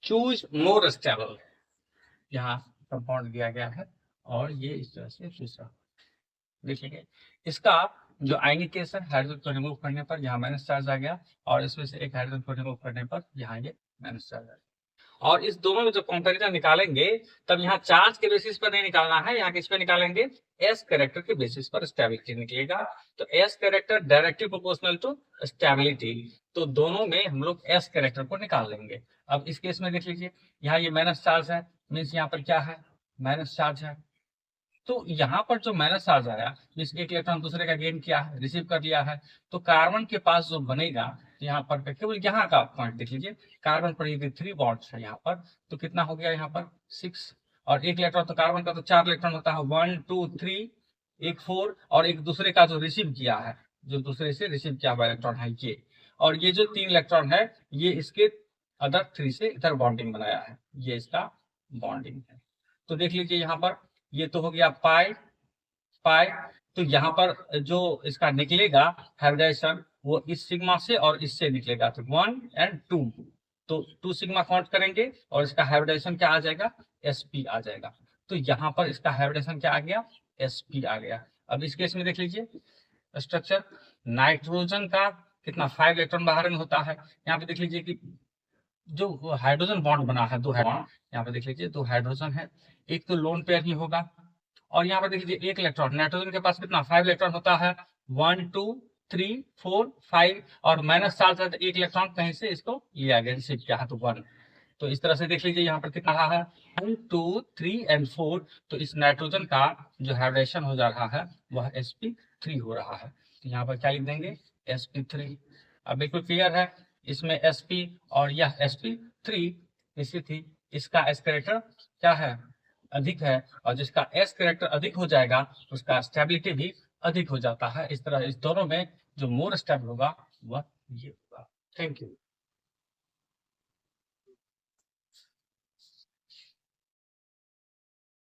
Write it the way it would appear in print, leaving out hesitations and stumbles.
Choose more stable, यहाँ compound दिया गया है और ये इस तरह से दूसरा देखिए। इसका जो आयनिकेशन हाइड्रोजन को रिमूव करने पर यहाँ माइनस चार्ज आ गया और इसमें से एक हाइड्रोजन को रिमूव करने पर यहाँ ये माइनस चार्ज आ गया। और इस दोनों में जो कंपैरिजन निकालेंगे तब यहाँ चार्ज के बेसिस पर नहीं निकालना है, यहाँ किस पे निकालेंगे, एस कैरेक्टर के बेसिस पर स्टेबिलिटी निकलेगा। तो S character directly proportional to stability, तो दोनों में हम लोग एस कैरेक्टर को निकाल लेंगे। अब इस केस में देख लीजिए, यहाँ ये माइनस चार्ज है, मीन्स यहाँ पर क्या है, माइनस चार्ज है। तो यहाँ पर जो माइनस चार्ज आया, मीन्स एक इलेक्ट्रॉन दूसरे का गेन किया है, रिसीव कर लिया है, तो कार्बन के पास जो बनेगा यहाँ पर केवल यहाँ का पॉइंट देख लीजिए, कार्बन पर यदि 3 बॉन्ड्स है यहाँ पर, तो कितना हो गया यहाँ पर 6, और एक इलेक्ट्रॉन तो कार्बन का तो 4 इलेक्ट्रॉन होता है, 1 2 3, एक 4, और एक दूसरे का जो रिसीव किया है, जो दूसरे से रिसीव किया हुआ इलेक्ट्रॉन है ये, और ये जो 3 इलेक्ट्रॉन है ये इसके अदर 3 से इधर बॉन्डिंग बनाया है, ये इसका बॉन्डिंग है। तो देख लीजिए यहाँ पर ये तो हो गया पाई पाई, तो यहाँ पर जो इसका निकलेगा हाइब्रिडाइजेशन वो इस सिग्मा से और इससे निकलेगा, तो 1 और 2, तो 2 सिग्मा काउंट करेंगे और इसका हाइब्रिडाइजेशन क्या आ जाएगा, sp आ जाएगा। तो यहाँ पर इसका हाइब्रिडाइजेशन क्या आ गया, sp आ गया। अब इस केस में देख लीजिए स्ट्रक्चर, नाइट्रोजन का कितना 5 इलेक्ट्रॉन बाहर में होता है, यहाँ पे देख लीजिए कि जो हाइड्रोजन बॉन्ड बना है, 2 हाइड्रोजन, यहाँ पे देख लीजिए 2 हाइड्रोजन है, एक तो लोन पेयर ही होगा, और यहाँ पर देख लीजिए एक इलेक्ट्रॉन, नाइट्रोजन के पास कितना 5 इलेक्ट्रॉन होता है, 1 2 3 4 5, और माइनस चार्ज है तो एक इलेक्ट्रॉन कहीं से इसको लिया गया, रिसीव किया है तो 1। तो इस तरह से देख लीजिए यहाँ पर कितना रहा है 1 2 3 और 4, तो इस नाइट्रोजन का जो हाइब्रिडेशन हो जा रहा है वह sp3 हो रहा है, तो यहाँ पर क्या लिख देंगे, sp3। अब बिल्कुल क्लियर है, इसमें sp और यह sp3 निश्चित ही इसका एस कैरेक्टर क्या है, अधिक है, और जिसका एस कैरेक्टर अधिक हो जाएगा उसका स्टेबिलिटी भी अधिक हो जाता है। इस तरह इस दोनों में जो मोर स्टेबल होगा वह ये होगा। Thank you.